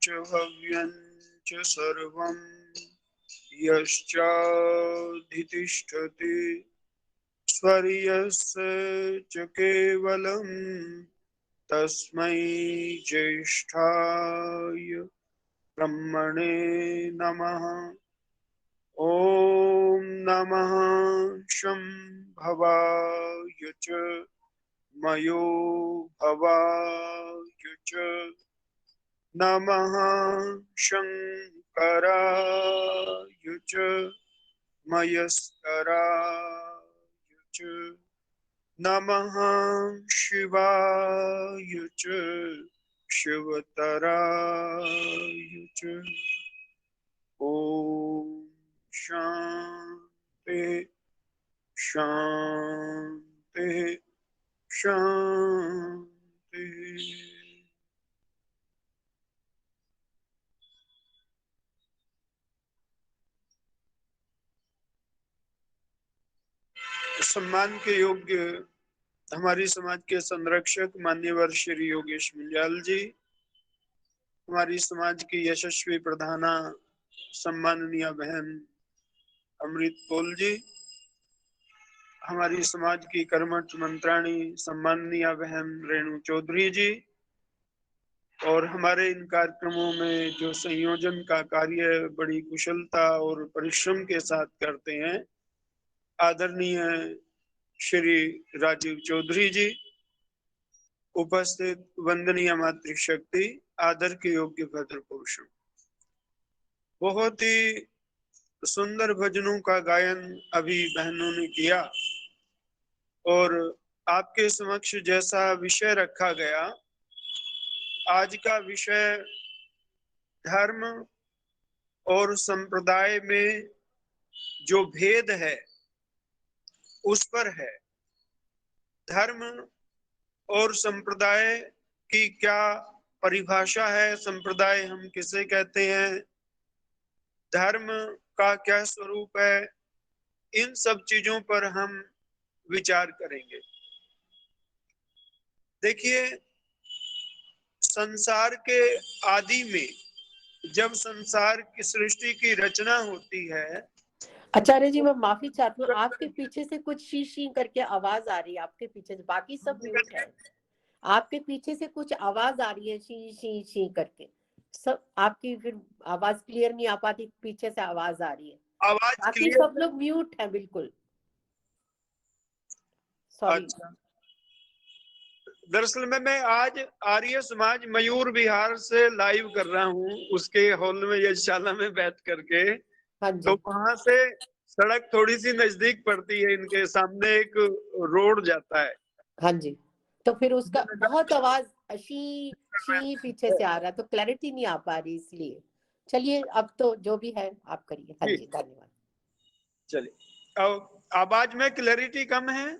च हव्यं च सर्वं यश्चाधितिष्ठति स्वर्यस्य च केवलं तस्मै ज्येष्ठाय ब्रह्मणे नमः। ॐ नमः शंभवाय च मयो भवाय च नमः शंकराय च मयस्कराय च नमः शिवाय च शिवतराय च। ओम शांति शांति शांति। सम्मान के योग्य हमारी समाज के संरक्षक मान्यवर श्री योगेश मिल्याल जी, हमारी समाज की यशस्वी प्रधाना सम्माननीय बहन अमृत कौल जी, हमारी समाज की कर्मठ मंत्राणी सम्माननीय बहन रेणु चौधरी जी, और हमारे इन कार्यक्रमों में जो संयोजन का कार्य बड़ी कुशलता और परिश्रम के साथ करते हैं, आदरणीय श्री राजीव चौधरी जी, उपस्थित वंदनीय मातृशक्ति, आदर के योग्य भद्र पुरुषों, बहुत ही सुंदर भजनों का गायन अभी बहनों ने किया और आपके समक्ष जैसा विषय रखा गया, आज का विषय धर्म और संप्रदाय में जो भेद है उस पर है। धर्म और संप्रदाय की क्या परिभाषा है, संप्रदाय हम किसे कहते हैं, धर्म का क्या स्वरूप है, इन सब चीजों पर हम विचार करेंगे। देखिए, संसार के आदि में जब संसार की सृष्टि की रचना होती है। आचार्य जी, मैं माफी चाहती हूँ, आपके पीछे से कुछ शी शी करके आवाज आ रही है आपके पीछे से, बाकी सब म्यूट है। आपके पीछे से कुछ आवाज आ रही है शी शी शी करके, सब आपकी फिर आवाज क्लियर नहीं आ पाती, पीछे से आवाज आ रही है, आवाज बाकी क्लियर सब लोग म्यूट है बिल्कुल। सॉरी। अच्छा, दरअसल मैं आज आर्य समाज मयूर विहार से लाइव कर रहा हूँ, उसके हॉल में यशशाला में बैठ करके। हाँ जी। तो वहां से सड़क थोड़ी सी नजदीक पड़ती है, इनके सामने एक रोड जाता है। हाँ जी, तो फिर उसका बहुत आवाज शी शी पीछे से आ रहा है, तो क्लैरिटी नहीं आ पा रही, इसलिए चलिए अब तो जो भी है आप करिए। हाँ जी, धन्यवाद। चलिए, अब आवाज में क्लैरिटी कम है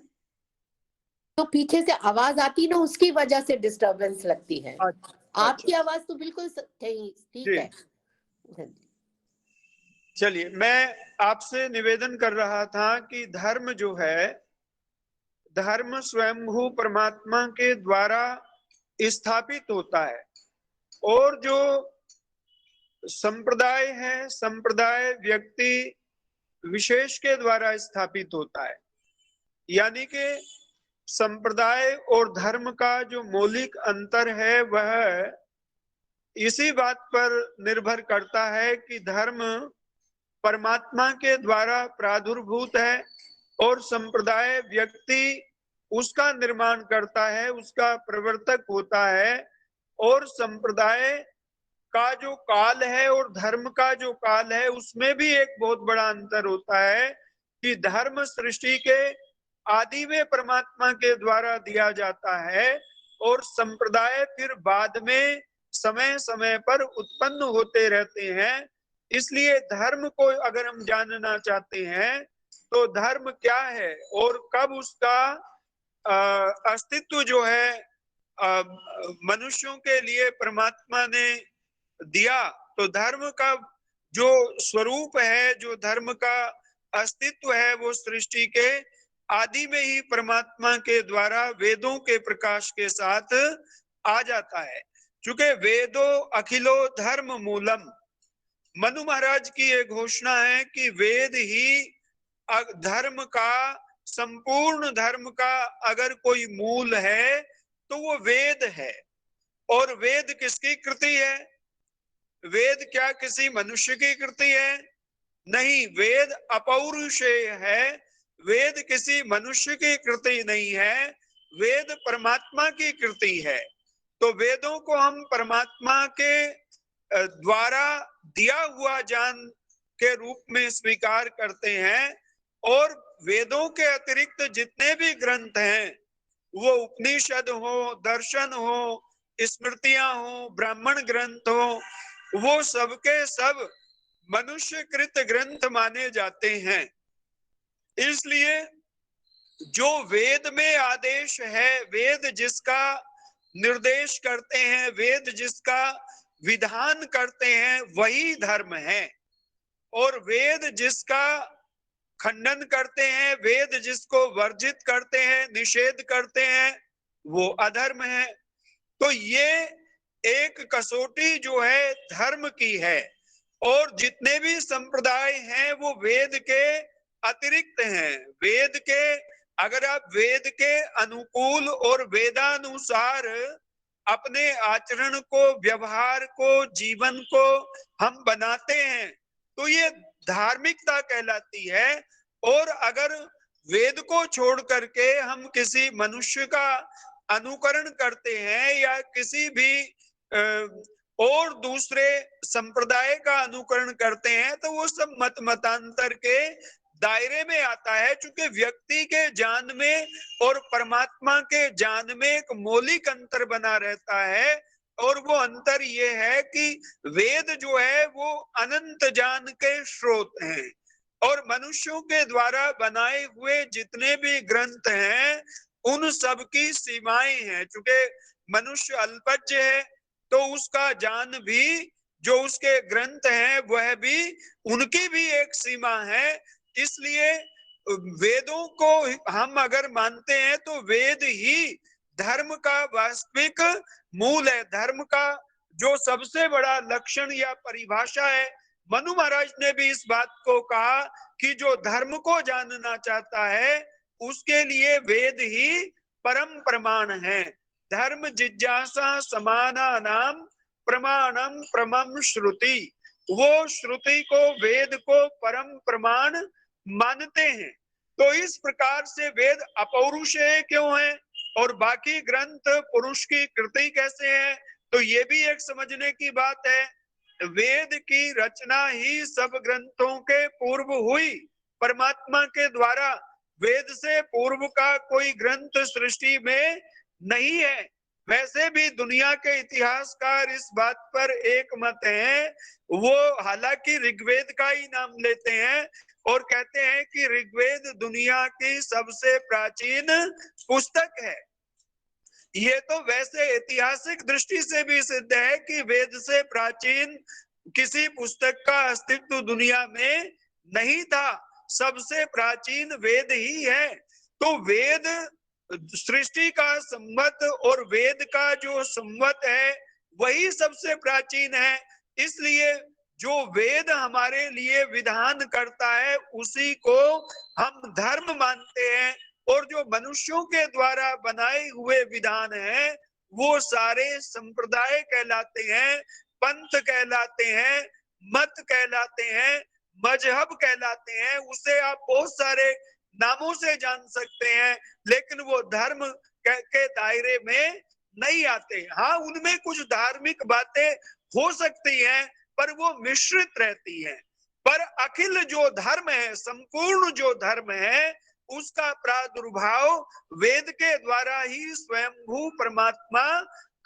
तो पीछे से आवाज आती ना, उसकी वजह से डिस्टरबेंस लगती है। आपकी आवाज तो बिल्कुल ठीक है। चलिए, मैं आपसे निवेदन कर रहा था कि धर्म जो है, धर्म स्वयंभू परमात्मा के द्वारा स्थापित होता है, और जो संप्रदाय है, संप्रदाय व्यक्ति विशेष के द्वारा स्थापित होता है। यानी कि संप्रदाय और धर्म का जो मौलिक अंतर है वह इसी बात पर निर्भर करता है कि धर्म परमात्मा के द्वारा प्रादुर्भूत है और संप्रदाय व्यक्ति उसका निर्माण करता है, उसका प्रवर्तक होता है। और संप्रदाय का जो काल है और धर्म का जो काल है, उसमें भी एक बहुत बड़ा अंतर होता है कि धर्म सृष्टि के आदि में परमात्मा के द्वारा दिया जाता है और संप्रदाय फिर बाद में समय समय पर उत्पन्न होते रहते हैं। इसलिए धर्म को अगर हम जानना चाहते हैं तो धर्म क्या है और कब उसका अस्तित्व जो है मनुष्यों के लिए परमात्मा ने दिया, तो धर्म का जो स्वरूप है, जो धर्म का अस्तित्व है, वो सृष्टि के आदि में ही परमात्मा के द्वारा वेदों के प्रकाश के साथ आ जाता है। चूंकि वेदो अखिलो धर्म मूलम, मनु महाराज की ये घोषणा है कि वेद ही धर्म का, संपूर्ण धर्म का अगर कोई मूल है तो वो वेद है। और वेद किसकी कृति है? वेद क्या किसी मनुष्य की कृति है? नहीं, वेद अपौरुषेय है। वेद किसी मनुष्य की कृति नहीं है, वेद परमात्मा की कृति है। तो वेदों को हम परमात्मा के द्वारा दिया हुआ ज्ञान के रूप में स्वीकार करते हैं। और वेदों के अतिरिक्त जितने भी ग्रंथ हैं, वो उपनिषद हो, दर्शन हो, स्मृतियां हो, ब्राह्मण ग्रंथ हो, वो सबके सब मनुष्यकृत ग्रंथ माने जाते हैं। इसलिए जो वेद में आदेश है, वेद जिसका निर्देश करते हैं, वेद जिसका विधान करते हैं, वही धर्म है। और वेद जिसका खंडन करते हैं, वेद जिसको वर्जित करते हैं, निषेध करते हैं, वो अधर्म है। तो ये एक कसौटी जो है धर्म की है। और जितने भी संप्रदाय हैं वो वेद के अतिरिक्त हैं। वेद के, अगर आप वेद के अनुकूल और वेदानुसार अपने आचरण को, व्यवहार को, जीवन को हम बनाते हैं तो ये धार्मिकता कहलाती है। और अगर वेद को छोड़ करके हम किसी मनुष्य का अनुकरण करते हैं या किसी भी और दूसरे संप्रदाय का अनुकरण करते हैं तो वो सब मत मतांतर के दायरे में आता है। चूंकि व्यक्ति के ज्ञान में और परमात्मा के ज्ञान में एक मौलिक अंतर बना रहता है। और वो अंतर ये है कि वेद जो है वो अनंत ज्ञान के स्रोत हैं। और मनुष्यों के द्वारा बनाए हुए जितने भी ग्रंथ हैं उन सब की सीमाएं हैं। चूंकि मनुष्य अल्पज्ञ है तो उसका ज्ञान भी, जो उसके ग्रंथ हैं वह भी, उनकी भी एक सीमा है। इसलिए वेदों को हम अगर मानते हैं तो वेद ही धर्म का वास्तविक मूल है। धर्म का जो सबसे बड़ा लक्षण या परिभाषा है, मनु महाराज ने भी इस बात को कहा कि जो धर्म को जानना चाहता है उसके लिए वेद ही परम प्रमाण है। धर्म जिज्ञासा समाना नाम प्रमाणम प्रमम श्रुति। वो श्रुति को, वेद को परम प्रमाण मानते हैं। तो इस प्रकार से वेद अपौरुषेय क्यों है और बाकी ग्रंथ पुरुष की कृति कैसे है, तो ये भी एक समझने की बात है। वेद की रचना ही सब ग्रंथों के पूर्व हुई परमात्मा के द्वारा। वेद से पूर्व का कोई ग्रंथ सृष्टि में नहीं है। वैसे भी दुनिया के इतिहासकार इस बात पर एक मत हैं, वो हालांकि ऋग्वेद का ही नाम लेते हैं और कहते हैं कि ऋग्वेद दुनिया की सबसे प्राचीन पुस्तक है। ये तो वैसे ऐतिहासिक दृष्टि से भी सिद्ध है कि वेद से प्राचीन किसी पुस्तक का अस्तित्व दुनिया में नहीं था। सबसे प्राचीन वेद ही है। तो वेद सृष्टि का संवत और वेद का जो संवत है वही सबसे प्राचीन है। इसलिए जो वेद हमारे लिए विधान करता है उसी को हम धर्म मानते हैं। और जो मनुष्यों के द्वारा बनाए हुए विधान हैं वो सारे संप्रदाय कहलाते हैं, पंथ कहलाते हैं, मत कहलाते हैं, मजहब कहलाते हैं। उसे आप बहुत सारे नामों से जान सकते हैं, लेकिन वो धर्म के दायरे में नहीं आते। हाँ, उनमें कुछ धार्मिक बातें हो सकती हैं पर वो मिश्रित रहती हैं। पर अखिल जो धर्म है, संपूर्ण जो धर्म है, उसका प्रादुर्भाव वेद के द्वारा ही स्वयंभू परमात्मा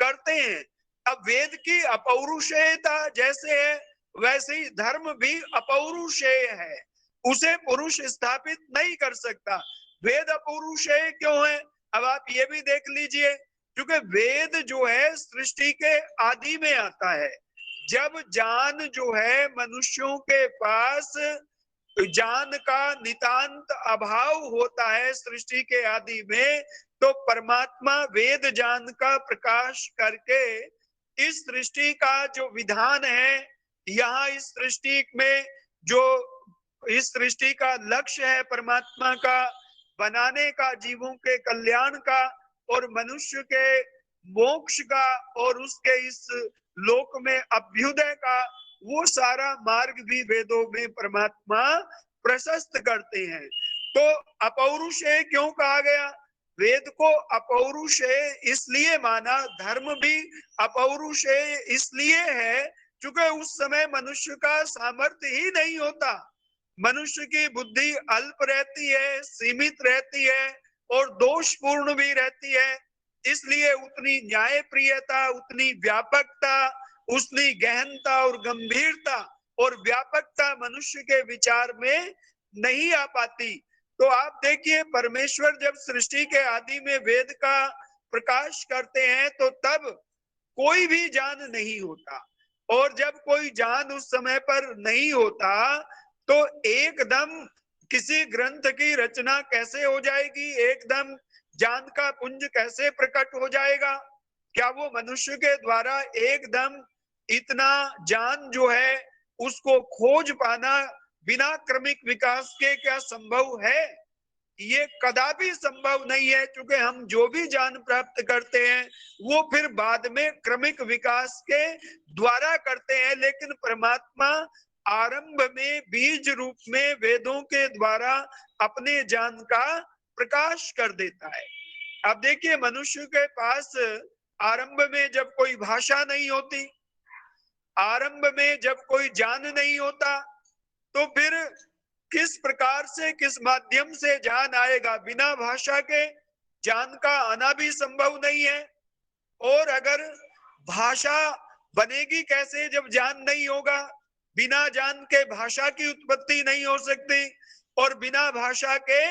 करते हैं। अब वेद की अपौरुषेयता जैसे है वैसे ही धर्म भी अपौरुषेय है, उसे पुरुष स्थापित नहीं कर सकता। वेद अपौरुषेय क्यों है, अब आप ये भी देख लीजिए। क्योंकि वेद जो है सृष्टि के आदि में आता है। जब ज्ञान जो है मनुष्यों के पास, ज्ञान का नितांत अभाव होता है सृष्टि के आदि में, तो परमात्मा वेद ज्ञान का प्रकाश करके इस सृष्टि का जो विधान है, यहाँ इस सृष्टि में जो इस सृष्टि का लक्ष्य है परमात्मा का बनाने का, जीवों के कल्याण का और मनुष्य के मोक्ष का और उसके इस लोक में अभ्युदय का, वो सारा मार्ग भी वेदों में परमात्मा प्रशस्त करते हैं। तो अपौरुषेय क्यों कहा गया? वेद को अपौरुषेय इसलिए माना, धर्म भी अपौरुषेय इसलिए है क्योंकि उस समय मनुष्य का सामर्थ्य ही नहीं होता। मनुष्य की बुद्धि अल्प रहती है, सीमित रहती है और दोषपूर्ण भी रहती है। इसलिए उतनी न्याय प्रियता, उतनी व्यापकता, उतनी गहनता और गंभीरता और व्यापकता मनुष्य के विचार में नहीं आ पाती। तो आप देखिए, परमेश्वर जब सृष्टि के आदि में वेद का प्रकाश करते हैं तो तब कोई भी ज्ञान नहीं होता, और जब कोई ज्ञान उस समय पर नहीं होता तो एकदम किसी ग्रंथ की रचना कैसे हो जाएगी, एकदम ज्ञान का पुंज कैसे प्रकट हो जाएगा? क्या वो मनुष्य के द्वारा एकदम इतना ज्ञान जो है उसको खोज पाना बिना क्रमिक विकास के क्या संभव है? ये कदापि संभव नहीं है, क्योंकि हम जो भी ज्ञान प्राप्त करते हैं वो फिर बाद में क्रमिक विकास के द्वारा करते हैं, लेकिन परमात्मा आरंभ में बीज रूप में वेदों के द्वारा अपने ज्ञान का प्रकाश कर देता है। अब देखिए, मनुष्य के पास आरंभ में जब कोई भाषा नहीं होती, आरंभ में जब कोई ज्ञान नहीं होता, तो फिर किस प्रकार से, किस माध्यम से ज्ञान आएगा? बिना भाषा के ज्ञान का आना भी संभव नहीं है। और अगर भाषा बनेगी कैसे जब ज्ञान नहीं होगा? बिना ज्ञान के भाषा की उत्पत्ति नहीं हो सकती, और बिना भाषा के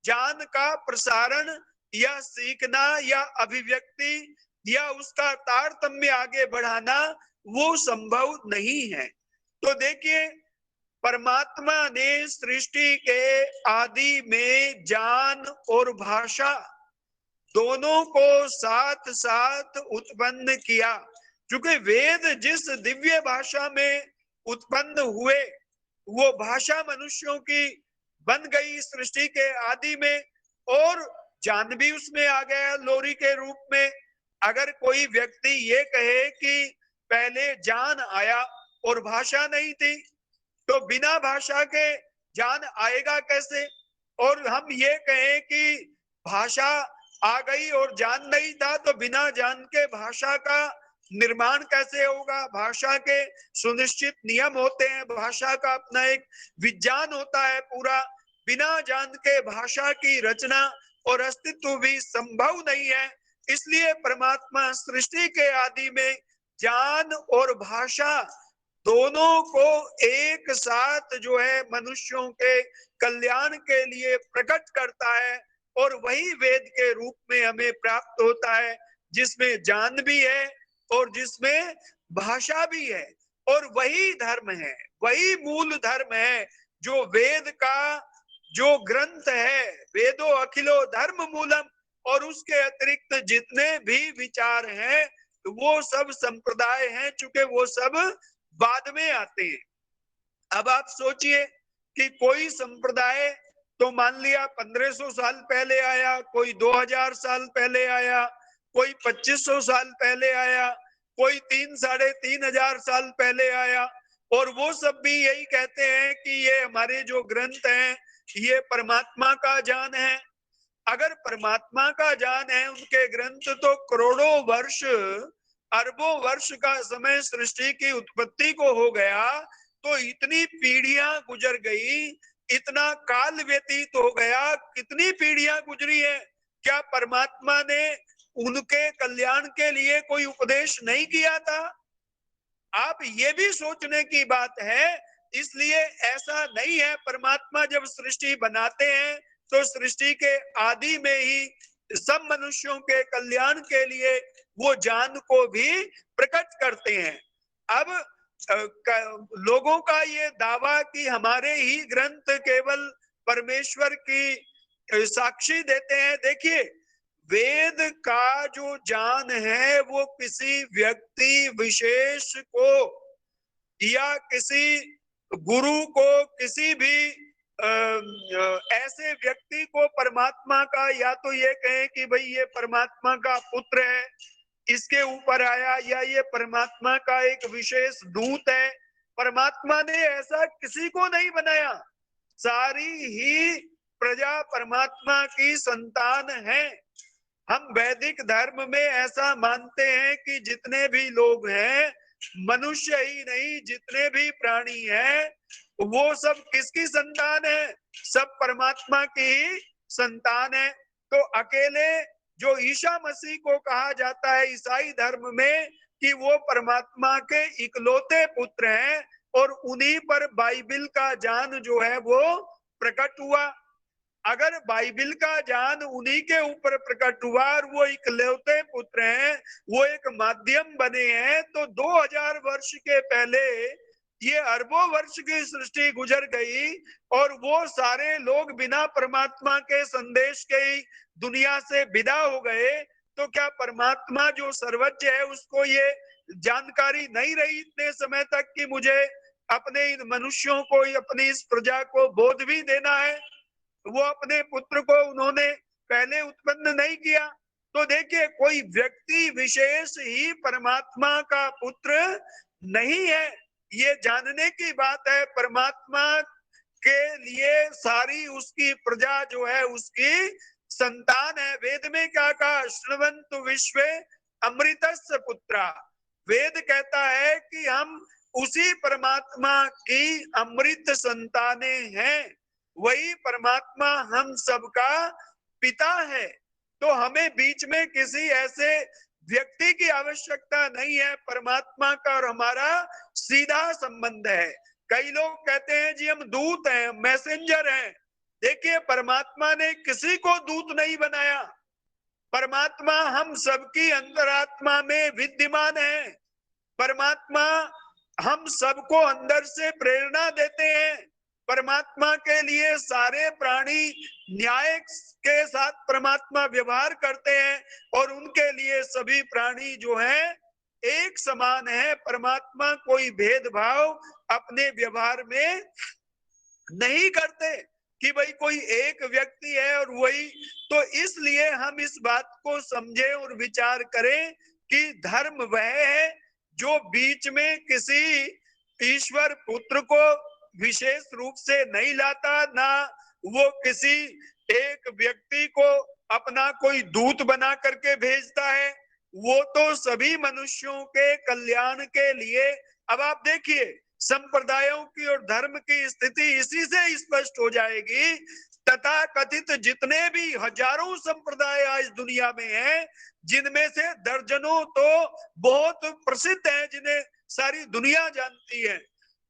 ज्ञान का प्रसारण या सीखना या अभिव्यक्ति या उसका तारतम्य आगे बढ़ाना वो संभव नहीं है। तो देखिए, परमात्मा ने सृष्टि के आदि में ज्ञान और भाषा दोनों को साथ साथ उत्पन्न किया, क्योंकि वेद जिस दिव्य भाषा में उत्पन्न हुए वो भाषा मनुष्यों की बन गई सृष्टि के आदि में, और ज्ञान भी उसमें आ गया लोरी के रूप में। अगर कोई व्यक्ति ये कहे कि पहले ज्ञान आया और भाषा नहीं थी, तो बिना भाषा के ज्ञान आएगा कैसे? और हम ये कहें कि भाषा आ गई और ज्ञान नहीं था, तो बिना ज्ञान के भाषा का निर्माण कैसे होगा? भाषा के सुनिश्चित नियम होते हैं, भाषा का अपना एक विज्ञान होता है पूरा। बिना ज्ञान के भाषा की रचना और अस्तित्व भी संभव नहीं है। इसलिए परमात्मा सृष्टि के आदि में ज्ञान और भाषा दोनों को एक साथ जो है मनुष्यों के कल्याण के लिए प्रकट करता है, और वही वेद के रूप में हमें प्राप्त होता है, जिसमें ज्ञान भी है और जिसमें भाषा भी है। और वही धर्म है, वही मूल धर्म है जो वेद का जो ग्रंथ है, वेदो अखिलो धर्म मूलम, और उसके अतिरिक्त जितने भी विचार हैं वो सब संप्रदाय हैं, चूंकि वो सब बाद में आते हैं। अब आप सोचिए कि कोई संप्रदाय तो मान लिया 1500 साल पहले आया, कोई 2000 साल पहले आया, कोई 2500 साल पहले आया, कोई 3-3.5 साल पहले आया, और वो सब भी यही कहते हैं कि ये हमारे जो ग्रंथ हैं ये परमात्मा का ज्ञान है। अगर परमात्मा का ज्ञान है उनके ग्रंथ, तो करोड़ों वर्ष, अरबों वर्ष का समय सृष्टि की उत्पत्ति को हो गया, तो इतनी पीढ़ियां गुजर गई, इतना काल व्यतीत हो गया, कितनी पीढ़ियां गुजरी है। क्या परमात्मा ने उनके कल्याण के लिए कोई उपदेश नहीं किया था? आप ये भी सोचने की बात है। इसलिए ऐसा नहीं है, परमात्मा जब सृष्टि बनाते हैं तो सृष्टि के आदि में ही सब मनुष्यों के कल्याण के लिए वो ज्ञान को भी प्रकट करते हैं। अब लोगों का ये दावा कि हमारे ही ग्रंथ केवल परमेश्वर की साक्षी देते हैं, देखिए वेद का जो ज्ञान है वो किसी व्यक्ति विशेष को या किसी गुरु को, किसी भी ऐसे व्यक्ति को परमात्मा का, या तो ये कहें कि भाई ये परमात्मा का पुत्र है, इसके ऊपर आया, या ये परमात्मा का एक विशेष दूत है, परमात्मा ने ऐसा किसी को नहीं बनाया। सारी ही प्रजा परमात्मा की संतान है। हम वैदिक धर्म में ऐसा मानते हैं कि जितने भी लोग हैं, मनुष्य ही नहीं जितने भी प्राणी हैं, वो सब किसकी संतान है? सब परमात्मा की ही संतान है। तो अकेले जो ईसा मसीह को कहा जाता है ईसाई धर्म में कि वो परमात्मा के इकलौते पुत्र हैं, और उन्हीं पर बाइबिल का ज्ञान जो है वो प्रकट हुआ। अगर बाइबिल का ज्ञान उन्हीं के ऊपर प्रकट हुआ और वो इकलौते पुत्र हैं, वो एक माध्यम बने हैं, तो 2000 वर्ष के पहले ये अरबों वर्ष की सृष्टि गुजर गई और वो सारे लोग बिना परमात्मा के संदेश के ही दुनिया से विदा हो गए। तो क्या परमात्मा जो सर्वज्ञ है उसको ये जानकारी नहीं रही इतने समय तक कि मुझे अपने इन मनुष्यों को, अपनी इस प्रजा को बोध भी देना है? वो अपने पुत्र को उन्होंने पहले उत्पन्न नहीं किया। तो देखिए, कोई व्यक्ति विशेष ही परमात्मा का पुत्र नहीं है, ये जानने की बात है। परमात्मा के लिए सारी उसकी प्रजा जो है उसकी संतान है। वेद में क्या कहा? श्रवन्तु विश्वे अमृतस्य पुत्रा। वेद कहता है कि हम उसी परमात्मा की अमृत संतानें हैं, वही परमात्मा हम सबका पिता है। तो हमें बीच में किसी ऐसे व्यक्ति की आवश्यकता नहीं है। परमात्मा का और हमारा सीधा संबंध है। कई लोग कहते हैं जी हम दूत हैं, मैसेंजर हैं। देखिए, परमात्मा ने किसी को दूत नहीं बनाया। परमात्मा हम सबकी अंतरात्मा में विद्यमान है। परमात्मा हम सबको अंदर से प्रेरणा देते हैं। परमात्मा के लिए सारे प्राणी न्याय के साथ परमात्मा व्यवहार करते हैं और उनके लिए सभी प्राणी जो हैं एक समान है। परमात्मा कोई भेदभाव अपने व्यवहार में नहीं करते कि भाई कोई एक व्यक्ति है और वही। तो इसलिए हम इस बात को समझें और विचार करें कि धर्म वह है जो बीच में किसी ईश्वर पुत्र को विशेष रूप से नहीं लाता, ना वो किसी एक व्यक्ति को अपना कोई दूत बना करके भेजता है। वो तो सभी मनुष्यों के कल्याण के लिए। अब आप देखिए, संप्रदायों की और धर्म की स्थिति इसी से स्पष्ट हो जाएगी। तथा कथित जितने भी हजारों संप्रदाय आज दुनिया में हैं, जिनमें से दर्जनों तो बहुत प्रसिद्ध हैं, जिन्हें सारी दुनिया जानती है।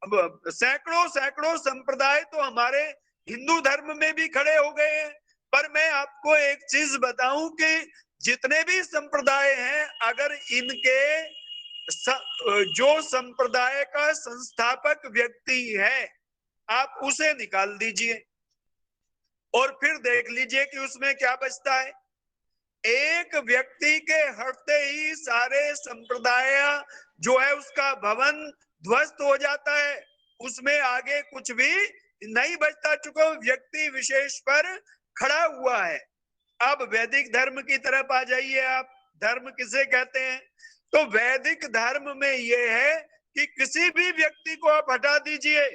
अब सैकड़ों सैकड़ों संप्रदाय तो हमारे हिंदू धर्म में भी खड़े हो गए हैं। पर मैं आपको एक चीज बताऊं कि जितने भी संप्रदाय हैं, अगर इनके जो संप्रदाय का संस्थापक व्यक्ति है, आप उसे निकाल दीजिए और फिर देख लीजिए कि उसमें क्या बचता है। एक व्यक्ति के हटते ही सारे संप्रदाय जो है उसका भवन ध्वस्त हो जाता है, उसमें आगे कुछ भी नहीं बचता, चुका व्यक्ति विशेष पर खड़ा हुआ है। अब वैदिक धर्म की तरफ आ जाइए आप। धर्म किसे कहते हैं? तो वैदिक धर्म में यह है कि किसी भी व्यक्ति को आप हटा दीजिए,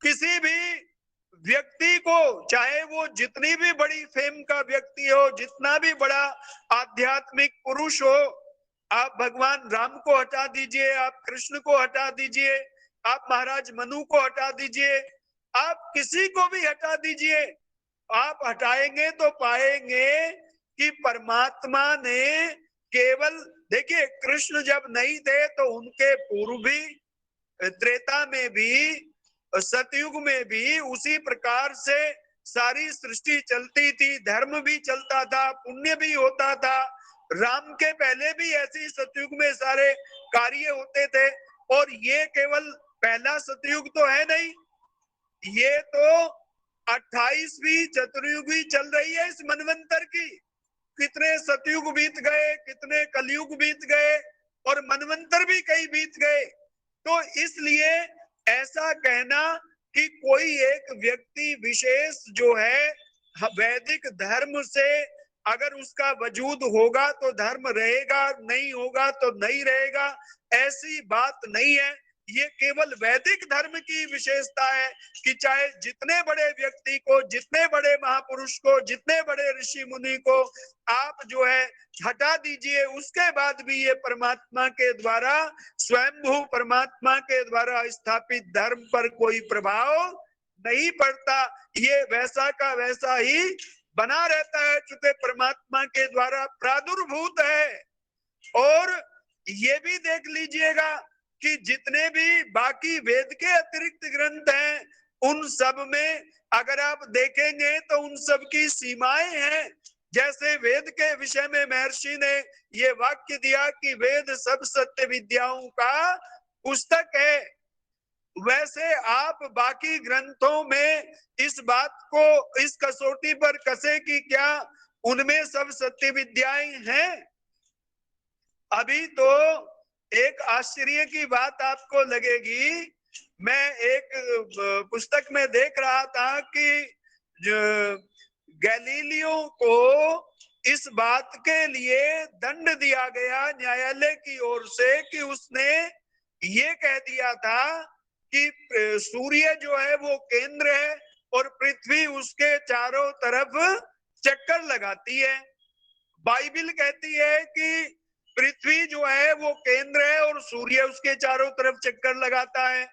किसी भी व्यक्ति को, चाहे वो जितनी भी बड़ी फेम का व्यक्ति हो, जितना भी बड़ा आध्यात्मिक पुरुष हो, आप भगवान राम को हटा दीजिए, आप कृष्ण को हटा दीजिए, आप महाराज मनु को हटा दीजिए, आप किसी को भी हटा दीजिए, आप हटाएंगे तो पाएंगे कि परमात्मा ने केवल, देखिए कृष्ण जब नहीं थे तो उनके पूर्व भी, त्रेता में भी, सतयुग में भी उसी प्रकार से सारी सृष्टि चलती थी, धर्म भी चलता था, पुण्य भी होता था। राम के पहले भी ऐसी सतयुग में सारे कार्य होते थे। और ये केवल पहला सतयुग तो है नहीं, ये तो 28वीं चतुर्युगी चल रही है इस मनवंतर की। कितने सतयुग बीत गए, कितने कलयुग बीत गए और मनवंतर भी कई बीत गए। तो इसलिए ऐसा कहना कि कोई एक व्यक्ति विशेष जो है वैदिक धर्म से अगर उसका वजूद होगा तो धर्म रहेगा, नहीं होगा तो नहीं रहेगा, ऐसी बात नहीं है। ये केवल वैदिक धर्म की विशेषता है कि चाहे जितने बड़े व्यक्ति को, जितने बड़े महापुरुष को, जितने बड़े ऋषि मुनि को आप जो है हटा दीजिए, उसके बाद भी ये परमात्मा के द्वारा, स्वयंभू परमात्मा के द्वारा स्थापित धर्म पर कोई प्रभाव नहीं पड़ता। ये वैसा का वैसा ही बना रहता है, चूंकि परमात्मा के द्वारा प्रादुर्भूत है। और ये भी देख लीजिएगा कि जितने भी बाकी वेद के अतिरिक्त ग्रंथ हैं, उन सब में अगर आप देखेंगे तो उन सब की सीमाएं हैं। जैसे वेद के विषय में महर्षि ने ये वाक्य दिया कि वेद सब सत्य विद्याओं का पुस्तक है, वैसे आप बाकी ग्रंथों में इस बात को इस कसौटी पर कसे कि क्या उनमें सब सत्य विद्याएं हैं? अभी तो एक आश्चर्य की बात आपको लगेगी, मैं एक पुस्तक में देख रहा था कि गैलीलियो को इस बात के लिए दंड दिया गया न्यायालय की ओर से कि उसने ये कह दिया था कि सूर्य जो है वो केंद्र है और पृथ्वी उसके चारों तरफ चक्कर लगाती है। बाइबिल कहती है कि पृथ्वी जो है वो केंद्र है और सूर्य उसके चारों तरफ चक्कर लगाता है।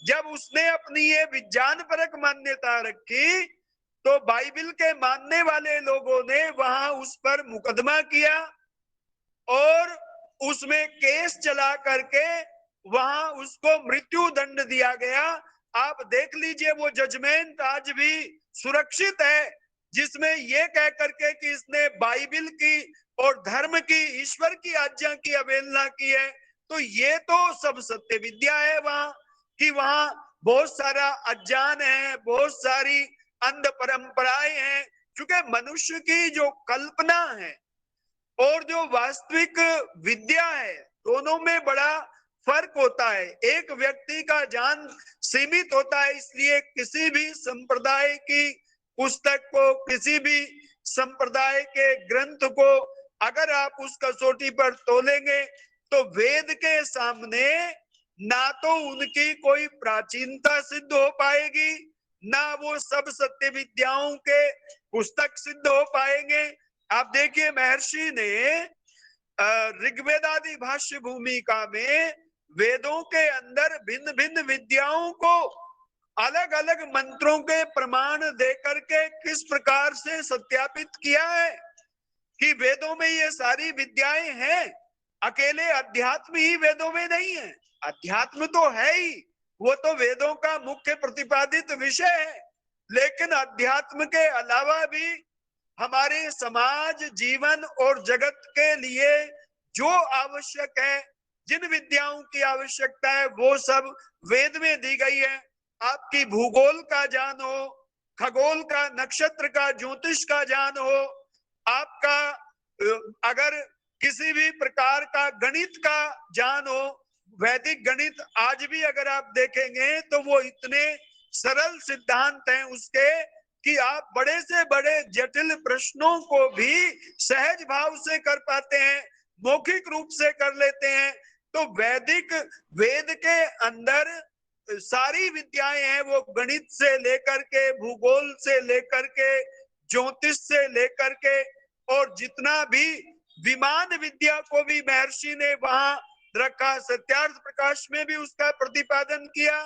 जब उसने अपनी ये विज्ञानपरक मान्यता रखी तो बाइबिल के मानने वाले लोगों ने वहां उस पर मुकदमा किया और उसमें केस चला करके वहां उसको मृत्यु दंड दिया गया। आप देख लीजिए वो जजमेंट आज भी सुरक्षित है, जिसमें ये कह करके कि इसने बाइबिल की और धर्म की, ईश्वर की आज्ञा की अवहेलना की है। तो ये तो सब सत्य विद्या है वहां कि वहां बहुत सारा अज्ञान है, बहुत सारी अंध परंपराएं हैं। क्योंकि मनुष्य की जो कल्पना है और जो वास्तविक विद्या है, दोनों में बड़ा फर्क होता है। एक व्यक्ति का ज्ञान सीमित होता है, इसलिए किसी भी संप्रदाय की पुस्तक को, किसी भी संप्रदाय के ग्रंथ को अगर आप उस कसौटी पर तोलेंगे तो वेद के सामने ना तो उनकी कोई प्राचीनता सिद्ध हो पाएगी, ना वो सब सत्य विद्याओं के पुस्तक सिद्ध हो पाएंगे। आप देखिए महर्षि ने ऋग्वेदादि भाष्य भूमिका में वेदों के अंदर भिन्न भिन्न विद्याओं को अलग अलग मंत्रों के प्रमाण देकर के किस प्रकार से सत्यापित किया है कि वेदों में ये सारी विद्याएं हैं। अकेले अध्यात्म ही वेदों में नहीं है, अध्यात्म तो है ही, वो तो वेदों का मुख्य प्रतिपादित विषय है, लेकिन अध्यात्म के अलावा भी हमारे समाज, जीवन और जगत के लिए जो आवश्यक है, जिन विद्याओं की आवश्यकता है, वो सब वेद में दी गई है। आपकी भूगोल का ज्ञान हो, खगोल का, नक्षत्र का, ज्योतिष का ज्ञान हो, आपका अगर किसी भी प्रकार का गणित का ज्ञान हो, वैदिक गणित आज भी अगर आप देखेंगे तो वो इतने सरल सिद्धांत हैं उसके कि आप बड़े से बड़े जटिल प्रश्नों को भी सहज भाव से कर पाते हैं, मौखिक रूप से कर लेते हैं। तो वैदिक वेद के अंदर सारी विद्याएं हैं, वो गणित से लेकर के, भूगोल से लेकर के, ज्योतिष से लेकर के, और जितना भी विमान विद्या को भी महर्षि ने वहां रखा। सत्यार्थ प्रकाश में भी उसका प्रतिपादन किया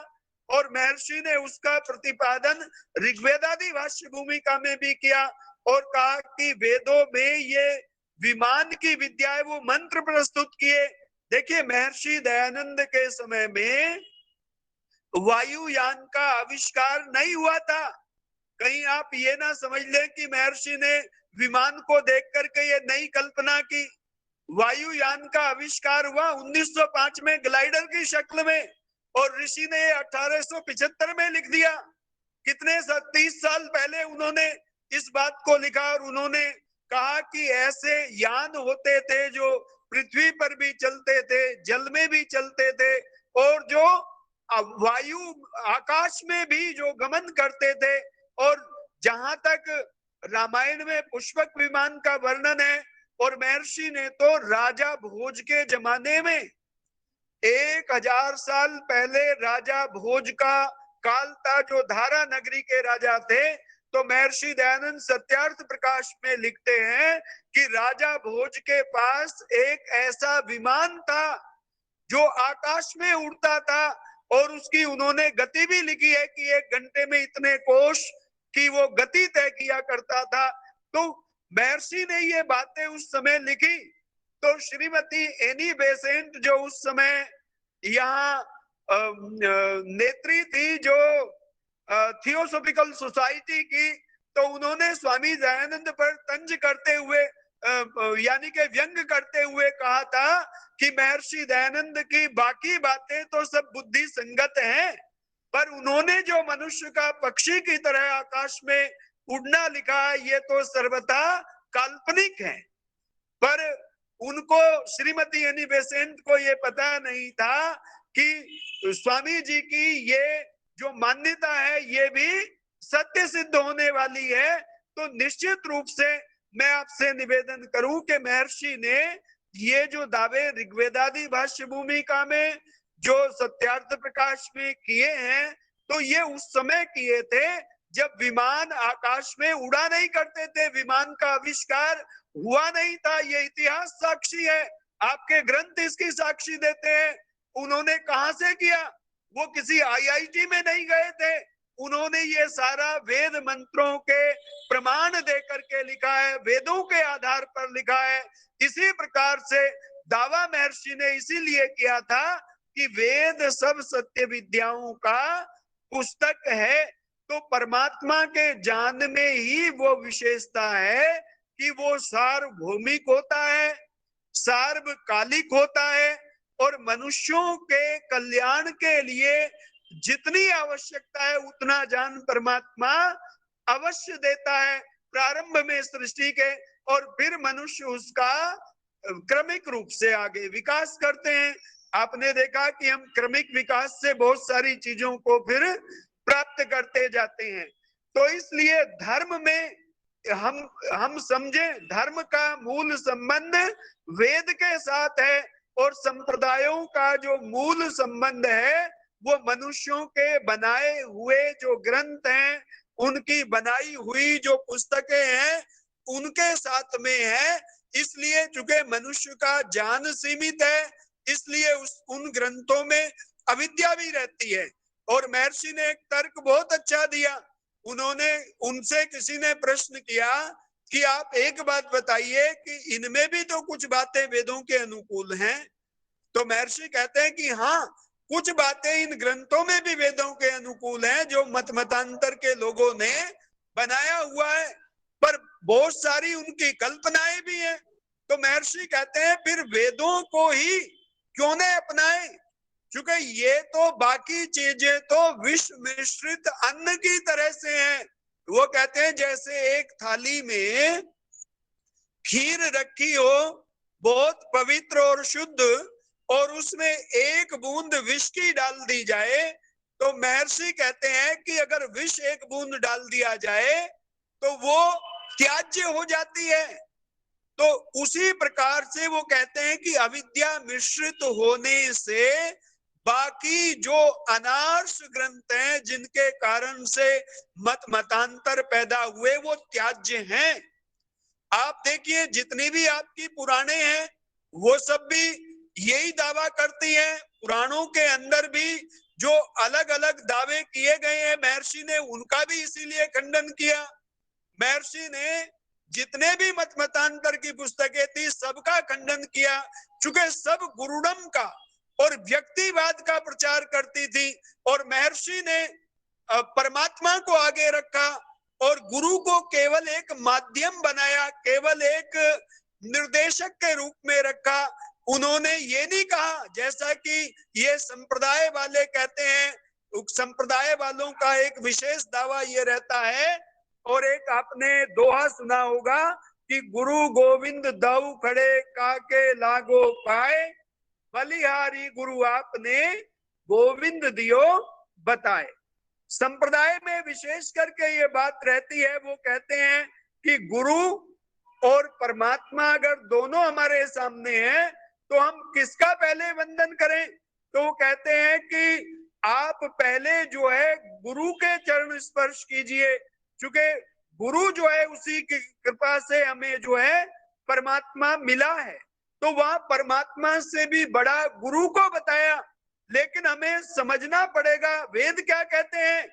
और महर्षि ने उसका प्रतिपादन ऋग्वेदादि भाष्य भूमिका में भी किया और कहा कि वेदों में ये विमान की विद्या है, वो मंत्र प्रस्तुत किए। देखिए महर्षि दयानंद के समय में वायुयान का आविष्कार नहीं हुआ था। कहीं आप ये ना समझ लें कि महर्षि ने विमान को देख करके ये नई कल्पना की। वायुयान का आविष्कार हुआ 1905 में ग्लाइडर की शक्ल में, और ऋषि ने 1875 में लिख दिया। कितने 30 साल पहले उन्होंने इस बात को लिखा और उन्होंने कहा कि ऐसे यान होते थे जो पृथ्वी पर भी चलते थे, जल में भी चलते थे, और जो वायु आकाश में भी जो गमन करते थे। और जहां तक रामायण में पुष्पक विमान का वर्णन है, और महर्षि ने तो राजा भोज के जमाने में 1000 साल पहले राजा भोज का काल था, जो धारा नगरी के राजा थे। तो महर्षि दयानंद सत्यार्थ प्रकाश में लिखते हैं कि राजा भोज के पास एक ऐसा विमान था जो आकाश में उड़ता था, और उसकी उन्होंने गति भी लिखी है कि 1 घंटे में इतने कोश की वो गति तय किया करता था। तो महर्षि ने ये बातें उस समय लिखी। तो श्रीमती एनी बेसेंट जो उस समय यहाँ नेत्री थी, जो थियोसॉफिकल सोसाइटी की, तो उन्होंने स्वामी दयानंद पर तंज करते हुए यानी कि व्यंग करते हुए कहा था कि महर्षि दयानंद की बाकी बातें तो सब बुद्धि संगत हैं, पर उन्होंने जो मनुष्य का पक्षी की तरह आकाश में उड़ना लिखा, ये तो सर्वथा काल्पनिक है। पर उनको, श्रीमती एनी बेसेंट को ये पता नहीं था कि स्वामी जी की ये जो मान्यता है ये भी सत्य सिद्ध होने वाली है। तो निश्चित रूप से मैं आपसे निवेदन करूं कि महर्षि ने ये जो दावे ऋग्वेदादि भाष्य भूमिका में जो सत्यार्थ प्रकाश में किए हैं, तो ये उस समय किए थे जब विमान आकाश में उड़ा नहीं करते थे, विमान का आविष्कार हुआ नहीं था। ये इतिहास साक्षी है, आपके ग्रंथ इसकी साक्षी देते हैं। उन्होंने कहां से किया? वो किसी आईआईटी में नहीं गए थे, उन्होंने ये सारा वेद मंत्रों के प्रमाण दे करके लिखा है, वेदों के आधार पर लिखा है। इसी प्रकार से दावा महर्षि ने इसीलिए किया था कि वेद सब सत्य विद्याओं का पुस्तक है। तो परमात्मा के जान में ही वो विशेषता है कि वो सार्वभौमिक होता है, सार्वकालिक होता है, और मनुष्यों के कल्याण के लिए जितनी आवश्यकता है उतना ज्ञान परमात्मा अवश्य देता है प्रारंभ में सृष्टि के, और फिर मनुष्य उसका क्रमिक रूप से आगे विकास करते हैं। आपने देखा कि हम क्रमिक विकास से बहुत सारी चीजों को फिर प्राप्त करते जाते हैं। तो इसलिए धर्म में हम समझे, धर्म का मूल संबंध वेद के साथ है, और संप्रदायों का जो मूल संबंध है वो मनुष्यों के बनाए हुए जो ग्रंथ हैं, उनकी बनाई हुई जो पुस्तकें हैं उनके साथ में है। इसलिए चूंकि मनुष्य का ज्ञान सीमित है, इसलिए उन ग्रंथों में अविद्या भी रहती है। और महर्षि ने एक तर्क बहुत अच्छा दिया। उन्होंने, उनसे किसी ने प्रश्न किया कि आप एक बात बताइए कि इनमें भी तो कुछ बातें वेदों के अनुकूल हैं। तो महर्षि कहते हैं कि हाँ, कुछ बातें इन ग्रंथों में भी वेदों के अनुकूल हैं जो मतांतर के लोगों ने बनाया हुआ है, पर बहुत सारी उनकी कल्पनाएं भी हैं। तो महर्षि कहते हैं फिर वेदों को ही क्यों न अपनाएं, क्योंकि ये तो बाकी चीजें तो विष मिश्रित अन्न की तरह से हैं। वो कहते हैं जैसे एक थाली में खीर रखी हो बहुत पवित्र और शुद्ध, और उसमें एक बूंद विष की डाल दी जाए, तो महर्षि कहते हैं कि अगर विष एक बूंद डाल दिया जाए तो वो त्याज्य हो जाती है। तो उसी प्रकार से वो कहते हैं कि अविद्या मिश्रित होने से बाकी जो अनार्ष ग्रंथ हैं जिनके कारण से मतांतर पैदा हुए वो त्याज्य हैं। आप देखिए जितनी भी आपकी पुराणे हैं वो सब भी यही दावा करती हैं। पुराणों के अंदर भी जो अलग अलग दावे किए गए हैं महर्षि ने उनका भी इसीलिए खंडन किया। महर्षि ने जितने भी मतांतर की पुस्तकें थी सबका खंडन किया, चूंकि सब गुरुडम का और व्यक्तिवाद का प्रचार करती थी, और महर्षि ने परमात्मा को आगे रखा और गुरु को केवल एक माध्यम बनाया, केवल एक निर्देशक के रूप में रखा। उन्होंने ये नहीं कहा जैसा कि ये संप्रदाय वाले कहते हैं। संप्रदाय वालों का एक विशेष दावा ये रहता है, और एक आपने दोहा सुना होगा कि गुरु गोविंद दाऊ खड़े काके लागो पाए, बलिहारी गुरु आपने गोविंद दियो बताए। संप्रदाय में विशेष करके ये बात रहती है, वो कहते हैं कि गुरु और परमात्मा अगर दोनों हमारे सामने हैं तो हम किसका पहले वंदन करें? तो वो कहते हैं कि आप पहले जो है गुरु के चरण स्पर्श कीजिए, क्योंकि गुरु जो है उसी की कृपा से हमें जो है परमात्मा मिला है। तो वहां परमात्मा से भी बड़ा गुरु को बताया, लेकिन हमें समझना पड़ेगा वेद क्या कहते हैं।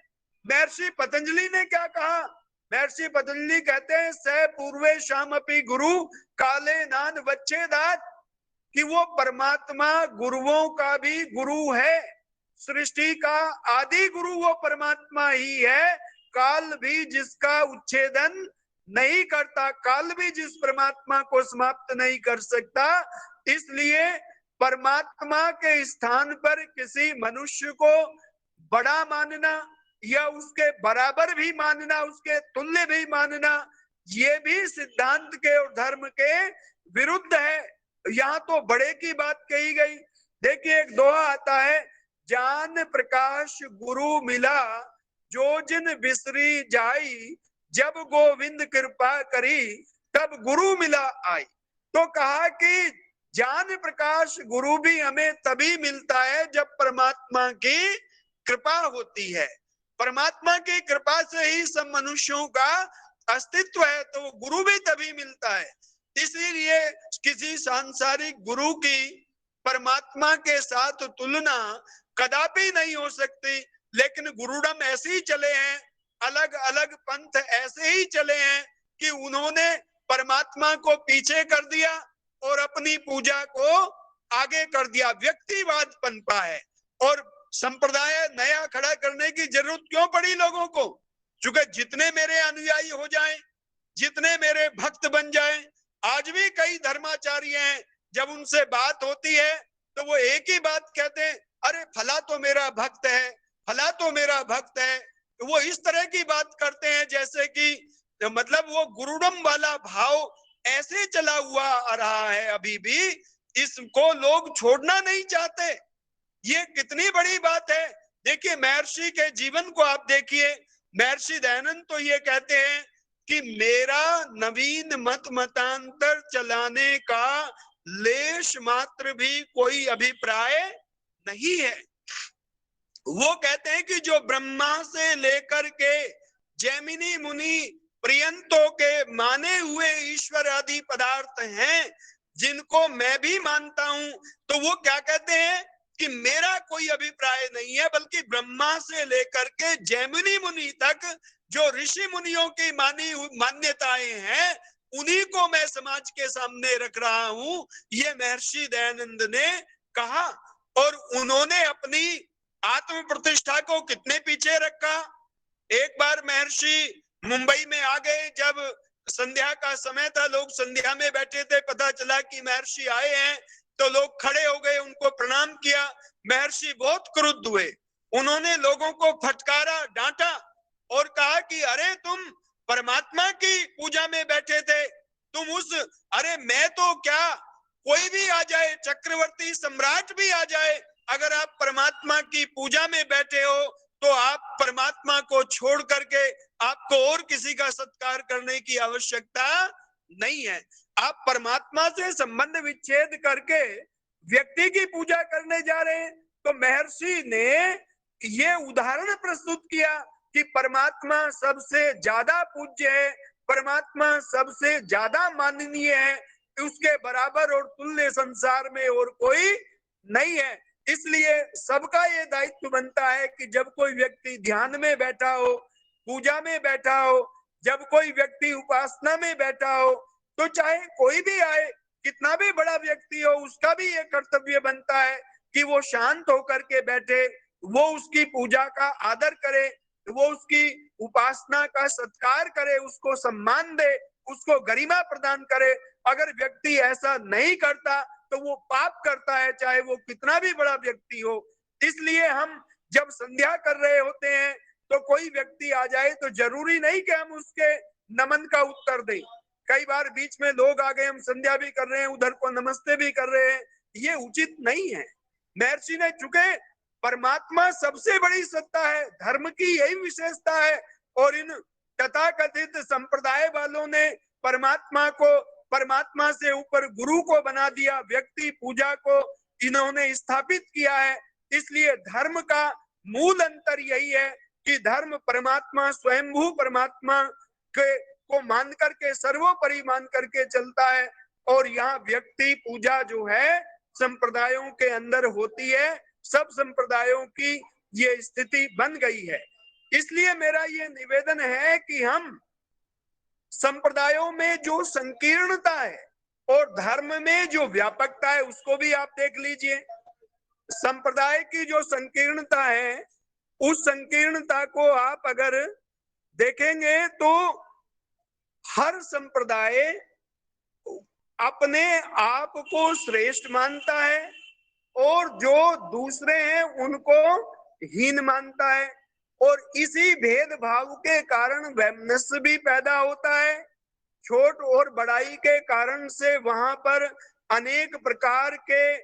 महर्षि पतंजलि ने क्या कहा? महर्षि पतंजलि कहते हैं स पूर्वे शाम अपि गुरु काले नान वच्छेदात, कि वो परमात्मा गुरुओं का भी गुरु है। सृष्टि का आदि गुरु वो परमात्मा ही है। काल भी जिसका उच्छेदन नहीं करता, काल भी जिस परमात्मा को समाप्त नहीं कर सकता, इसलिए परमात्मा के स्थान पर किसी मनुष्य को बड़ा मानना या उसके बराबर भी मानना, उसके तुल्य भी मानना, ये भी सिद्धांत के और धर्म के विरुद्ध है। यहाँ तो बड़े की बात कही गई। देखिए एक दोहा आता है, जान प्रकाश गुरु मिला जो जिन बिसरी जाई, जब गोविंद कृपा करी तब गुरु मिला आई। तो कहा कि ज्ञान प्रकाश गुरु भी हमें तभी मिलता है जब परमात्मा की कृपा होती है। परमात्मा की कृपा से ही सब मनुष्यों का अस्तित्व है, तो वो गुरु भी तभी मिलता है। इसीलिए किसी सांसारिक गुरु की परमात्मा के साथ तुलना कदापि नहीं हो सकती। लेकिन गुरुडम ऐसे ही चले हैं, अलग अलग पंथ ऐसे ही चले हैं कि उन्होंने परमात्मा को पीछे कर दिया और अपनी पूजा को आगे कर दिया। व्यक्तिवाद पनपा है और संप्रदाय नया खड़ा करने की जरूरत क्यों पड़ी लोगों को? क्योंकि जितने मेरे अनुयायी हो जाएं, जितने मेरे भक्त बन जाएं, आज भी कई धर्माचार्य हैं, जब उनसे बात होती है तो वो एक ही बात कहते हैं, अरे फला तो मेरा भक्त है, फला तो मेरा भक्त है। तो वो इस तरह की बात करते हैं जैसे कि मतलब वो गुरुडम वाला भाव ऐसे चला हुआ आ रहा है अभी भी, इसको लोग छोड़ना नहीं चाहते। ये कितनी बड़ी बात है। देखिए महर्षि के जीवन को आप देखिए, महर्षि दयानंद तो ये कहते हैं कि मेरा नवीन मत मतांतर चलाने का लेश मात्र भी कोई अभिप्राय नहीं है। वो कहते हैं कि जो ब्रह्मा से लेकर के जैमिनी मुनि पर्यंतों के माने हुए ईश्वर आदि पदार्थ हैं, जिनको मैं भी मानता हूं, तो वो क्या कहते हैं कि मेरा कोई अभिप्राय नहीं है, बल्कि ब्रह्मा से लेकर के जैमिनी मुनि तक जो ऋषि मुनियों की मानी मान्यताएं हैं, उन्हीं को मैं समाज के सामने रख रहा हूं। ये महर्षि दयानंद ने कहा। और उन्होंने अपनी आत्म प्रतिष्ठा को कितने पीछे रखा। एक बार महर्षि मुंबई में आ गए, जब संध्या का समय था, लोग संध्या में बैठे थे, पता चला कि महर्षि आए हैं, तो लोग खड़े हो गए, उनको प्रणाम किया। महर्षि बहुत क्रुद्ध हुए, उन्होंने लोगों को फटकारा, डांटा और कहा कि अरे तुम परमात्मा की पूजा में बैठे थे, तुम उस, अरे मैं तो क्या, कोई भी आ जाए, चक्रवर्ती सम्राट भी आ जाए, अगर आप परमात्मा की पूजा में बैठे हो तो आप परमात्मा को छोड़ करके आपको और किसी का सत्कार करने की आवश्यकता नहीं है। आप परमात्मा से संबंध विच्छेद करके व्यक्ति की पूजा करने जा रहे हैं। तो महर्षि ने ये उदाहरण प्रस्तुत किया कि परमात्मा सबसे ज्यादा पूज्य है, परमात्मा सबसे ज्यादा माननीय है, उसके बराबर और तुल्य संसार में और कोई नहीं है। इसलिए सबका ये दायित्व बनता है कि जब कोई व्यक्ति ध्यान में बैठा हो, पूजा में बैठा हो, जब कोई व्यक्ति उपासना में बैठा हो, तो चाहे कोई भी आए, कितना भी बड़ा व्यक्ति हो, उसका भी ये कर्तव्य बनता है कि वो शांत होकर के बैठे, वो उसकी पूजा का आदर करे, वो उसकी उपासना का सत्कार करे, उसको सम्मान दे, उसको गरिमा प्रदान करे। अगर व्यक्ति ऐसा नहीं करता तो वो पाप करता है, चाहे वो कितना भी बड़ा व्यक्ति हो। इसलिए हम जब संध्या कर रहे होते हैं तो कोई व्यक्ति आ जाए तो जरूरी नहीं कि हम उसके नमन का उत्तर दें। कई बार बीच में लोग आ गए, हम संध्या भी कर रहे हैं, उधर को नमस्ते भी कर रहे हैं, ये उचित नहीं है। महर्षि ने, चूंकि परमात्मा सबसे बड़ी सत्ता है, धर्म की यही विशेषता है, और इन तथाकथित संप्रदाय वालों ने परमात्मा से ऊपर गुरु को बना दिया, व्यक्ति पूजा को इन्होंने स्थापित किया है। इसलिए धर्म का मूल अंतर यही है कि धर्म परमात्मा, स्वयंभू परमात्मा को मान करके, सर्वोपरि मान करके चलता है, और यहाँ व्यक्ति पूजा जो है संप्रदायों के अंदर होती है। सब संप्रदायों की ये स्थिति बन गई है। इसलिए मेरा ये निवेदन है कि हम संप्रदायों में जो संकीर्णता है और धर्म में जो व्यापकता है उसको भी आप देख लीजिए। संप्रदाय की जो संकीर्णता है, उस संकीर्णता को आप अगर देखेंगे तो हर संप्रदाय अपने आप को श्रेष्ठ मानता है और जो दूसरे हैं उनको हीन मानता है, और इसी भेदभाव के कारण वैमनस्य भी पैदा होता है। छोट और बड़ाई के कारण से वहां पर अनेक प्रकार के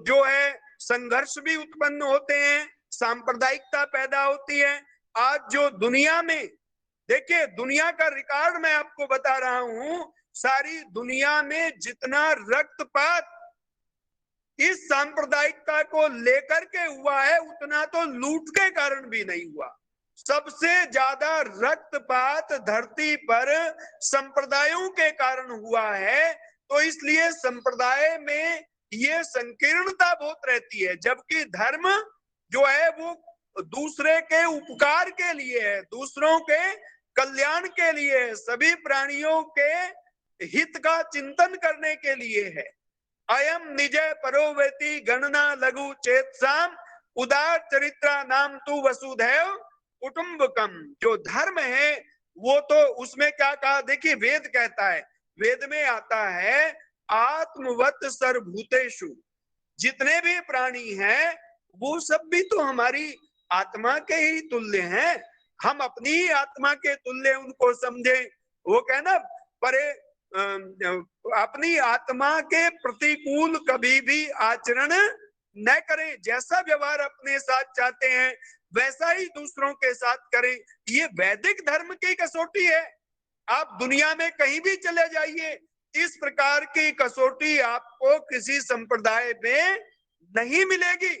जो है संघर्ष भी उत्पन्न होते हैं, सांप्रदायिकता पैदा होती है। आज जो दुनिया में, देखिए दुनिया का रिकॉर्ड मैं आपको बता रहा हूं, सारी दुनिया में जितना रक्तपात इस सांप्रदायिकता को लेकर के हुआ है, उतना तो लूट के कारण भी नहीं हुआ। सबसे ज्यादा रक्तपात धरती पर संप्रदायों के कारण हुआ है। तो इसलिए संप्रदाय में ये संकीर्णता बहुत रहती है, जबकि धर्म जो है वो दूसरे के उपकार के लिए है, दूसरों के कल्याण के लिए है, सभी प्राणियों के हित का चिंतन करने के लिए है। अयम निजय परोवेति गणना लघु चेतसाम उदार चरित्रा नाम तु वसुधैव कुटुंबकम। जो धर्म है वो तो उसमें क्या कहा, देखिए वेद कहता है, वेद में आता है आत्मवत सर्वभूतेषु, जितने भी प्राणी हैं वो सब भी तो हमारी आत्मा के ही तुल्य हैं, हम अपनी ही आत्मा के तुल्य उनको समझे। वो कहना परे अपनी आत्मा के प्रतिकूल कभी भी आचरण न करें, जैसा व्यवहार अपने साथ चाहते हैं वैसा ही दूसरों के साथ करें। ये वैदिक धर्म की कसौटी है। आप दुनिया में कहीं भी चले जाइए, इस प्रकार की कसौटी आपको किसी संप्रदाय में नहीं मिलेगी।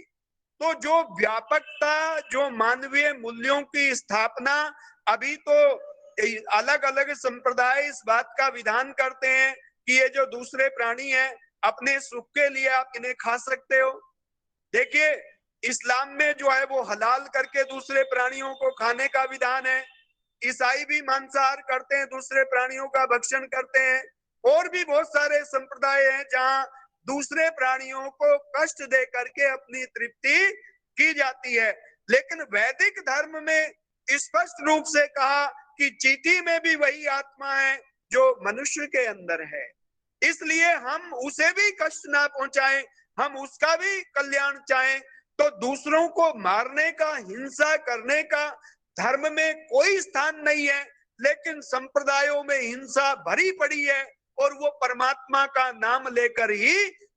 तो जो व्यापकता, जो मानवीय मूल्यों की स्थापना, अभी तो अलग अलग संप्रदाय इस बात का विधान करते हैं कि ये जो दूसरे प्राणी हैं अपने सुख के लिए आप इन्हें खा सकते हो। देखिए इस्लाम में जो है वो हलाल करके दूसरे प्राणियों को खाने का विधान है। ईसाई भी मांसाहार करते हैं, दूसरे प्राणियों का भक्षण करते हैं। और भी बहुत सारे संप्रदाय हैं जहां दूसरे प्राणियों को कष्ट दे करके अपनी तृप्ति की जाती है। लेकिन वैदिक धर्म में स्पष्ट रूप से कहा कि चींटी में भी वही आत्मा है जो मनुष्य के अंदर है, इसलिए हम उसे भी कष्ट ना पहुंचाएं, हम उसका भी कल्याण चाहें। तो दूसरों को मारने का, हिंसा करने का धर्म में कोई स्थान नहीं है। लेकिन संप्रदायों में हिंसा भरी पड़ी है और वो परमात्मा का नाम लेकर ही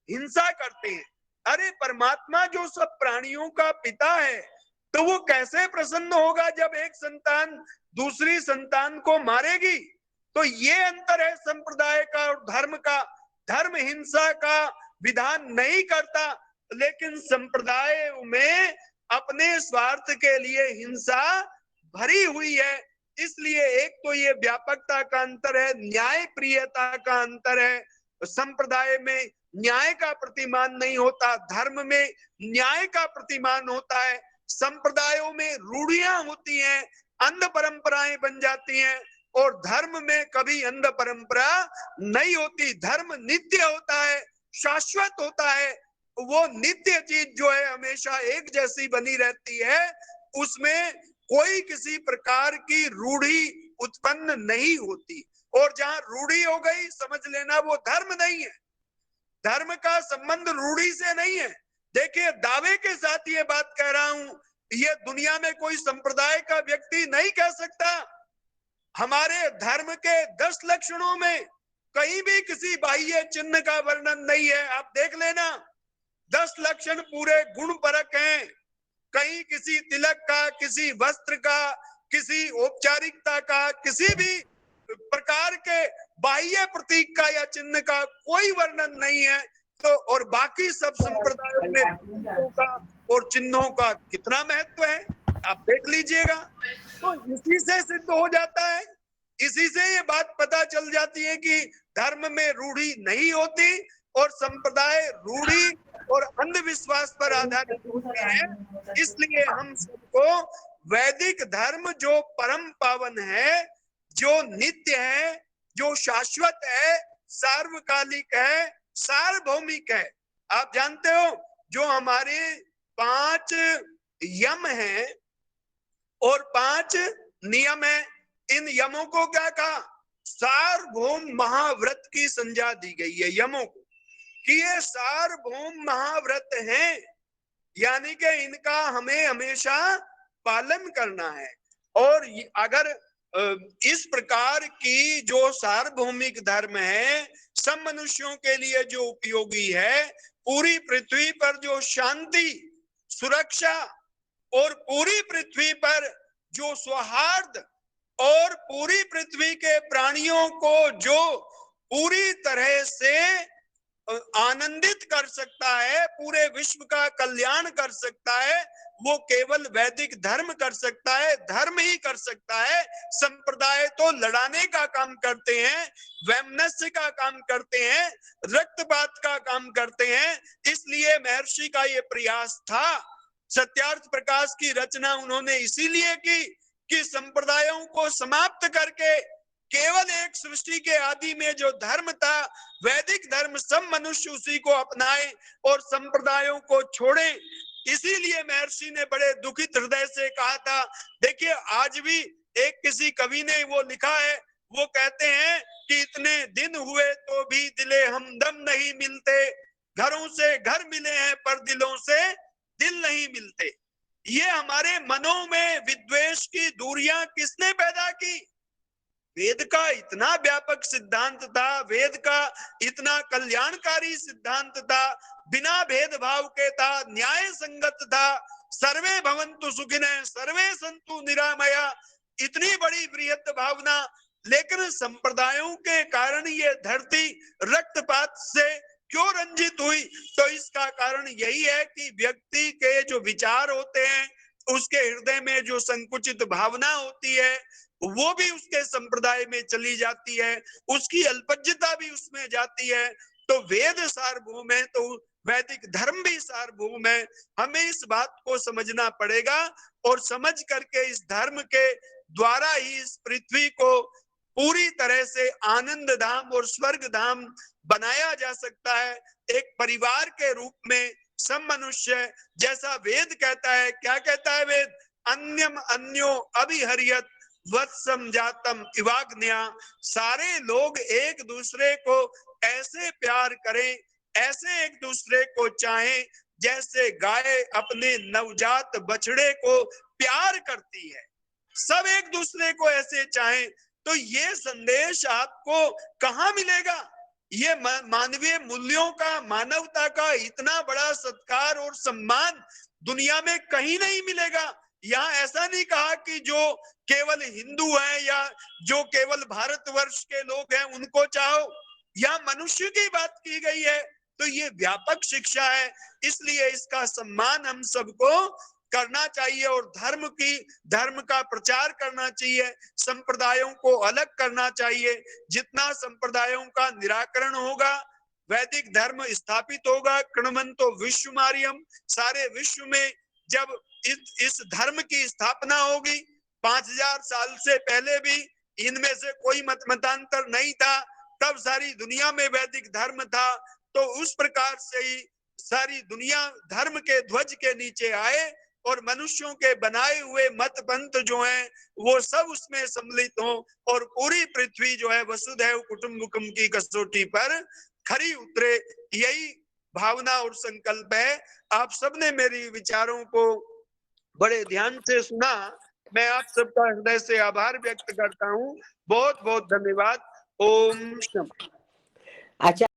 हिंसा करते हैं। अरे परमात्मा जो सब प्राणियों का पिता है, तो वो कैसे प्रसन्न होगा जब एक संतान दूसरी संतान को मारेगी। तो ये अंतर है संप्रदाय का और धर्म का। धर्म हिंसा का विधान नहीं करता, लेकिन संप्रदाय में अपने स्वार्थ के लिए हिंसा भरी हुई है। इसलिए एक तो ये व्यापकता का अंतर है, न्याय प्रियता का अंतर है। संप्रदाय में न्याय का प्रतिमान नहीं होता, धर्म में न्याय का प्रतिमान होता है। संप्रदायों में रूढ़ियां होती हैं, अंध परंपराएं बन जाती हैं, और धर्म में कभी अंध परंपरा नहीं होती। धर्म नित्य होता है, शाश्वत होता है। वो नित्य चीज जो है हमेशा एक जैसी बनी रहती है, उसमें कोई किसी प्रकार की रूढ़ी उत्पन्न नहीं होती। और जहां रूढ़ी हो गई समझ लेना वो धर्म नहीं है। धर्म का संबंध रूढ़ी से नहीं है। देखिए दावे के साथ ये बात कह रहा हूं, ये दुनिया में कोई संप्रदाय का व्यक्ति नहीं कह सकता हमारे धर्म के 10 लक्षणों में कहीं भी किसी बाह्य चिन्ह का वर्णन नहीं है। आप देख लेना, 10 लक्षण पूरे गुण परक हैं। कहीं किसी तिलक का, किसी वस्त्र का, किसी औपचारिकता का, किसी भी प्रकार के बाह्य प्रतीक का या चिन्ह का कोई वर्णन नहीं है। तो और बाकी सब संप्रदायों में प्रतीकों का और चिन्हों का कितना महत्व है, आप देख लीजिएगा। तो इसी से सिद्ध हो जाता है, इसी से ये बात पता चल जाती है कि धर्म में रूढ़ी नहीं होती और संप्रदाय रूढ़ी और अंधविश्वास पर आधारित होते हैं। इसलिए हम सबको वैदिक धर्म जो परम पावन है, जो नित्य है, जो शाश्वत है, सार्वकालिक है, सार्वभौमिक है। आप जानते हो जो हमारे 5 यम हैं और 5 नियम है, इन यमों को क्या कहा? सार्वभौम महाव्रत की संज्ञा दी गई है यमों को, कि ये सार्वभौम महाव्रत हैं, यानी कि इनका हमें हमेशा पालन करना है। और अगर इस प्रकार की जो सार्वभौमिक धर्म है, सब मनुष्यों के लिए जो उपयोगी है, पूरी पृथ्वी पर जो शांति, सुरक्षा और पूरी पृथ्वी पर जो सौहार्द और पूरी पृथ्वी के प्राणियों को जो पूरी तरह से आनंदित कर सकता है, पूरे विश्व का कल्याण कर सकता है, वो केवल वैदिक धर्म कर सकता है, धर्म ही कर सकता है। संप्रदाय तो लड़ाने का काम करते हैं, वैमनस्य का काम करते हैं, रक्तपात का काम करते हैं। इसलिए महर्षि का ये प्रयास था, सत्यार्थ प्रकाश की रचना उन्होंने इसीलिए की कि संप्रदायों को समाप्त करके केवल एक सृष्टि के आदि में जो धर्म था, वैदिक धर्म, सब मनुष्य उसी को अपनाए और संप्रदायों को छोड़े। इसीलिए महर्षि ने बड़े दुखित हृदय से कहा था। देखिए आज भी एक किसी कवि ने वो लिखा है, वो कहते हैं कि इतने दिन हुए तो भी दिले हमदम नहीं मिलते, घरों से घर मिले हैं पर दिलों से दिल नहीं मिलते। ये हमारे मनों में विद्वेष की दूरियां किसने पैदा की? वेद का इतना व्यापक सिद्धांत था, वेद का इतना कल्याणकारी सिद्धांत था, बिना भेदभाव के था, न्याय संगत था, सर्वे भवन्तु सुखिनः सर्वे सन्तु निरामया, इतनी बड़ी बृहत भावना। लेकिन संप्रदायों के कारण ये धरती रक्तपात से क्यों रंजित हुई? तो इसका कारण यही है कि व्यक्ति के जो विचार होते हैं, उसके हृदय में जो संकुचित भावना होती है, वो भी उसके संप्रदाय में चली जाती है, उसकी अल्पज्यता भी उसमें जाती है। तो वेद सार्वभौम है तो वैदिक धर्म भी सार्वभौम है। हमें इस बात को समझना पड़ेगा और समझ करके इस धर्म के द्वारा ही इस पृथ्वी को पूरी तरह से आनंद धाम और स्वर्ग धाम बनाया जा सकता है। एक परिवार के रूप में सब मनुष्य, जैसा वेद कहता है, क्या कहता है वेद? अन्यम अन्यो अभिहर्यत वत्सम जातम इवाग्न्या, सारे लोग एक दूसरे को ऐसे प्यार करें, ऐसे एक दूसरे को चाहें जैसे गाय अपने नवजात बछड़े को प्यार करती है। सब एक दूसरे को ऐसे चाहें। तो ये संदेश आपको कहाँ मिलेगा? ये मानवीय मूल्यों का, मानवता का इतना बड़ा सत्कार और सम्मान दुनिया में कहीं नहीं मिलेगा। यहाँ ऐसा नहीं कहा कि जो केवल हिंदू हैं या जो केवल भारतवर्ष के लोग हैं उनको चाहो, यहाँ मनुष्य की बात की गई है। तो ये व्यापक शिक्षा है, इसलिए इसका सम्मान हम सबको करना चाहिए और धर्म का प्रचार करना चाहिए, संप्रदायों को अलग करना चाहिए। जितना संप्रदायों का निराकरण होगा, वैदिक धर्म स्थापित होगा। कृणवंतो विश्वमार्यम, सारे विश्व में जब इस धर्म की स्थापना होगी, 5000 साल से पहले भी इनमें से कोई मतांतर नहीं था, तब सारी दुनिया में वैदिक धर्म था। तो उस प्रकार से ही सारी दुनिया धर्म के ध्वज के नीचे आए और मनुष्यों के बनाए हुए मत पंथ जो हैं वो सब उसमें सम्मिलित हों और पूरी पृथ्वी जो है वसुधैव कुटुंबकम की कसौटी पर खरी उतरे। यही भावना और संकल्प है। आप सबने मेरी विचारों को बड़े ध्यान से सुना मैं आप सबका हृदय से आभार व्यक्त करता हूँ। बहुत बहुत धन्यवाद। ओम शम। अच्छा।